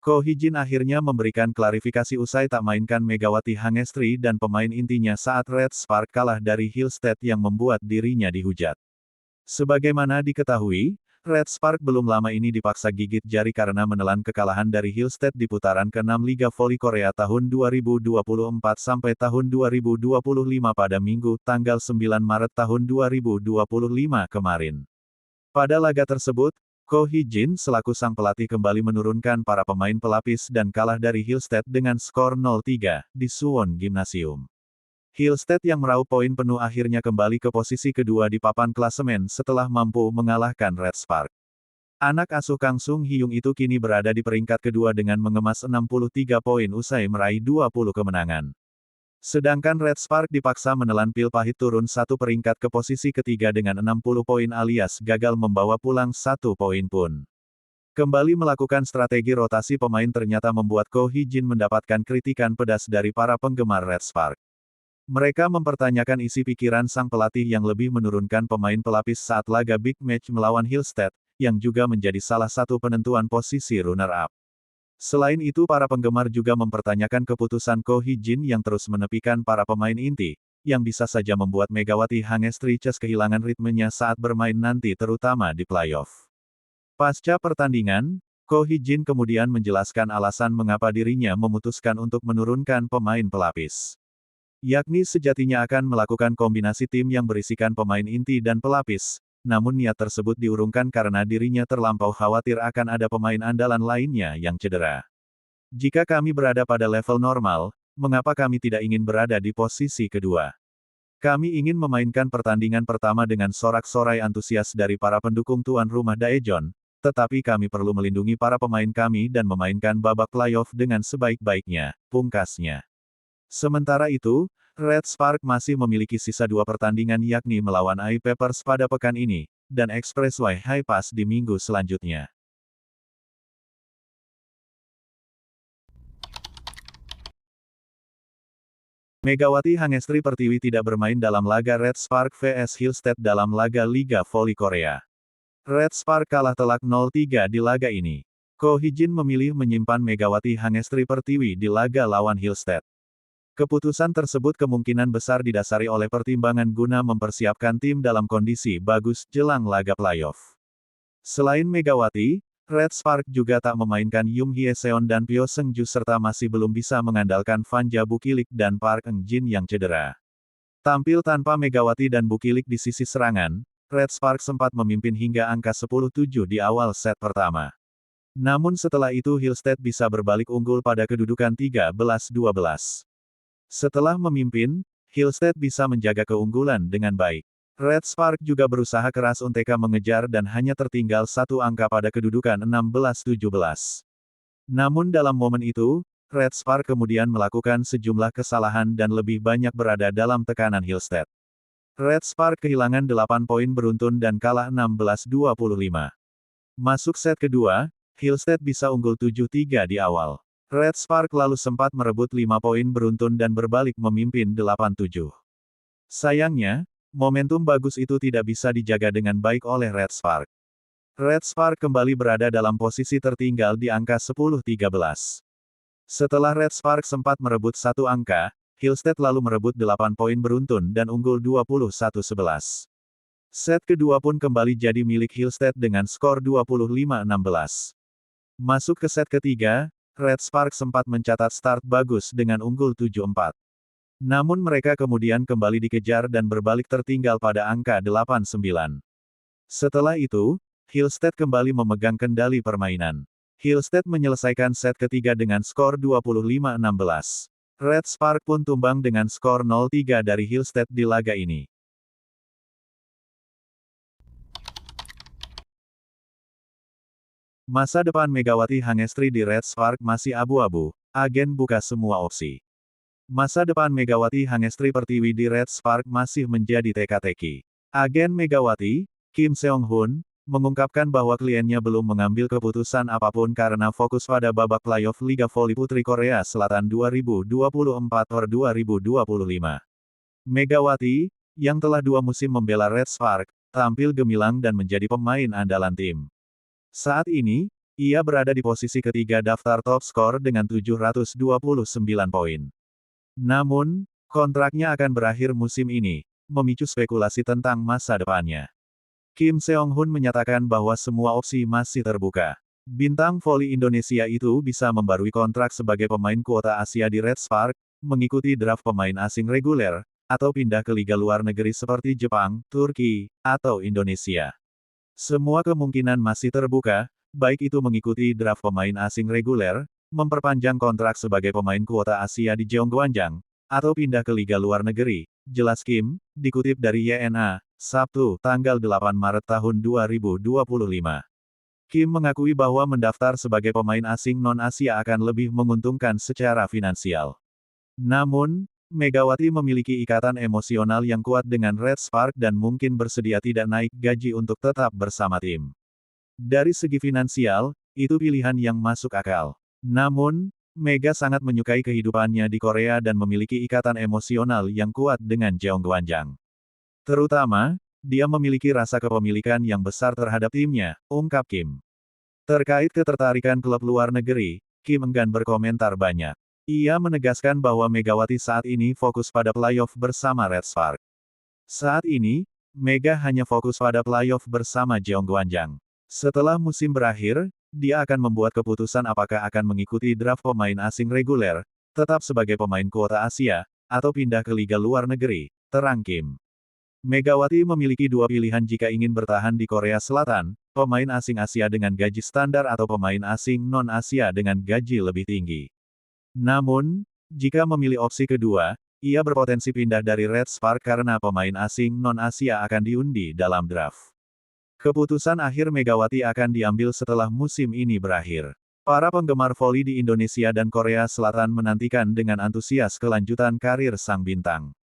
Ko Hee-jin akhirnya memberikan klarifikasi usai tak mainkan Megawati Hangestri dan pemain intinya saat Red Spark kalah dari Hillstead yang membuat dirinya dihujat. Sebagaimana diketahui, Red Spark belum lama ini dipaksa gigit jari karena menelan kekalahan dari Hillstead di putaran ke-6 Liga Voli Korea tahun 2024 sampai tahun 2025 pada Minggu, tanggal 9 Maret tahun 2025 kemarin. Pada laga tersebut, Ko Hee-jin selaku sang pelatih kembali menurunkan para pemain pelapis dan kalah dari Hillstead dengan skor 0-3 di Suwon Gymnasium. Hillstead yang meraup poin penuh akhirnya kembali ke posisi kedua di papan klasemen setelah mampu mengalahkan Red Spark. Anak asuh Kang Sung Hyung itu kini berada di peringkat kedua dengan mengemas 63 poin usai meraih 20 kemenangan. Sedangkan Red Spark dipaksa menelan pil pahit turun satu peringkat ke posisi ketiga dengan 60 poin alias gagal membawa pulang satu poin pun. Kembali melakukan strategi rotasi pemain ternyata membuat Ko Hee-jin mendapatkan kritikan pedas dari para penggemar Red Spark. Mereka mempertanyakan isi pikiran sang pelatih yang lebih menurunkan pemain pelapis saat laga big match melawan Hillstead, yang juga menjadi salah satu penentuan posisi runner-up. Selain itu para penggemar juga mempertanyakan keputusan Ko Hee-jin yang terus menepikan para pemain inti, yang bisa saja membuat Megawati Hangestri kehilangan ritmenya saat bermain nanti terutama di playoff. Pasca pertandingan, Ko Hee-jin kemudian menjelaskan alasan mengapa dirinya memutuskan untuk menurunkan pemain pelapis. Yakni sejatinya akan melakukan kombinasi tim yang berisikan pemain inti dan pelapis, namun niat tersebut diurungkan karena dirinya terlampau khawatir akan ada pemain andalan lainnya yang cedera. Jika kami berada pada level normal, mengapa kami tidak ingin berada di posisi kedua? Kami ingin memainkan pertandingan pertama dengan sorak-sorai antusias dari para pendukung tuan rumah Daejeon, tetapi kami perlu melindungi para pemain kami dan memainkan babak playoff dengan sebaik-baiknya, pungkasnya. Sementara itu, Red Spark masih memiliki sisa dua pertandingan yakni melawan I-Papers pada pekan ini, dan Expressway High Pass di minggu selanjutnya. Megawati Hangestri Pertiwi tidak bermain dalam laga Red Spark vs Hillstead dalam laga Liga Voli Korea. Red Spark kalah telak 0-3 di laga ini. Ko Hee-jin memilih menyimpan Megawati Hangestri Pertiwi di laga lawan Hillstead. Keputusan tersebut kemungkinan besar didasari oleh pertimbangan guna mempersiapkan tim dalam kondisi bagus jelang laga playoff. Selain Megawati, Red Spark juga tak memainkan Yum Hye-seon dan Pyo Seung-ju serta masih belum bisa mengandalkan Vanja Bukilik dan Park Eung-jin yang cedera. Tampil tanpa Megawati dan Bukilik di sisi serangan, Red Spark sempat memimpin hingga angka 10-7 di awal set pertama. Namun setelah itu Hillstead bisa berbalik unggul pada kedudukan 13-12. Setelah memimpin, Hillstead bisa menjaga keunggulan dengan baik. Red Spark juga berusaha keras untuk mengejar dan hanya tertinggal satu angka pada kedudukan 16-17. Namun dalam momen itu, Red Spark kemudian melakukan sejumlah kesalahan dan lebih banyak berada dalam tekanan Hillstead. Red Spark kehilangan 8 poin beruntun dan kalah 16-25. Masuk set kedua, Hillstead bisa unggul 7-3 di awal. Red Spark lalu sempat merebut 5 poin beruntun dan berbalik memimpin 8-7. Sayangnya, momentum bagus itu tidak bisa dijaga dengan baik oleh Red Spark. Red Spark kembali berada dalam posisi tertinggal di angka 10-13. Setelah Red Spark sempat merebut satu angka, Hillstead lalu merebut 8 poin beruntun dan unggul 21-11. Set kedua pun kembali jadi milik Hillstead dengan skor 25-16. Masuk ke set ketiga, Red Spark sempat mencatat start bagus dengan unggul 7-4. Namun mereka kemudian kembali dikejar dan berbalik tertinggal pada angka 8-9. Setelah itu, Hillstead kembali memegang kendali permainan. Hillstead menyelesaikan set ketiga dengan skor 25-16. Red Spark pun tumbang dengan skor 0-3 dari Hillstead di laga ini. Masa depan Megawati Hangestri di Red Spark masih abu-abu, agen buka semua opsi. Masa depan Megawati Hangestri Pertiwi di Red Spark masih menjadi teka-teki. Agen Megawati, Kim Seong-hun, mengungkapkan bahwa kliennya belum mengambil keputusan apapun karena fokus pada babak playoff Liga Voli Putri Korea Selatan 2024-2025. Megawati, yang telah 2 musim membela Red Spark, tampil gemilang dan menjadi pemain andalan tim. Saat ini, Ia berada di posisi ketiga daftar top skor dengan 729 poin. Namun, kontraknya akan berakhir musim ini, memicu spekulasi tentang masa depannya. Kim Seong-hun menyatakan bahwa semua opsi masih terbuka. Bintang voli Indonesia itu bisa membarui kontrak sebagai pemain kuota Asia di Red Spark, mengikuti draft pemain asing reguler, atau pindah ke liga luar negeri seperti Jepang, Turki, atau Indonesia. Semua kemungkinan masih terbuka, baik itu mengikuti draft pemain asing reguler, memperpanjang kontrak sebagai pemain kuota Asia di Jeonggwanjang, atau pindah ke liga luar negeri, jelas Kim, dikutip dari YNA, Sabtu, tanggal 8 Maret tahun 2025. Kim mengakui bahwa mendaftar sebagai pemain asing non-Asia akan lebih menguntungkan secara finansial. Namun, Megawati memiliki ikatan emosional yang kuat dengan Red Spark dan mungkin bersedia tidak naik gaji untuk tetap bersama tim. Dari segi finansial, itu pilihan yang masuk akal. Namun, Mega sangat menyukai kehidupannya di Korea dan memiliki ikatan emosional yang kuat dengan Jeonggwanjang. Terutama, dia memiliki rasa kepemilikan yang besar terhadap timnya, ungkap Kim. Terkait ketertarikan klub luar negeri, Kim enggan berkomentar banyak. Ia menegaskan bahwa Megawati saat ini fokus pada playoff bersama Red Spark. Saat ini, Mega hanya fokus pada playoff bersama Jeonggwanjang. Setelah musim berakhir, dia akan membuat keputusan apakah akan mengikuti draft pemain asing reguler, tetap sebagai pemain kuota Asia, atau pindah ke liga luar negeri, terang Kim. Megawati memiliki dua pilihan jika ingin bertahan di Korea Selatan, pemain asing Asia dengan gaji standar atau pemain asing non-Asia dengan gaji lebih tinggi. Namun, jika memilih opsi kedua, ia berpotensi pindah dari Red Spark karena pemain asing non-Asia akan diundi dalam draft. Keputusan akhir Megawati akan diambil setelah musim ini berakhir. Para penggemar voli di Indonesia dan Korea Selatan menantikan dengan antusias kelanjutan karir sang bintang.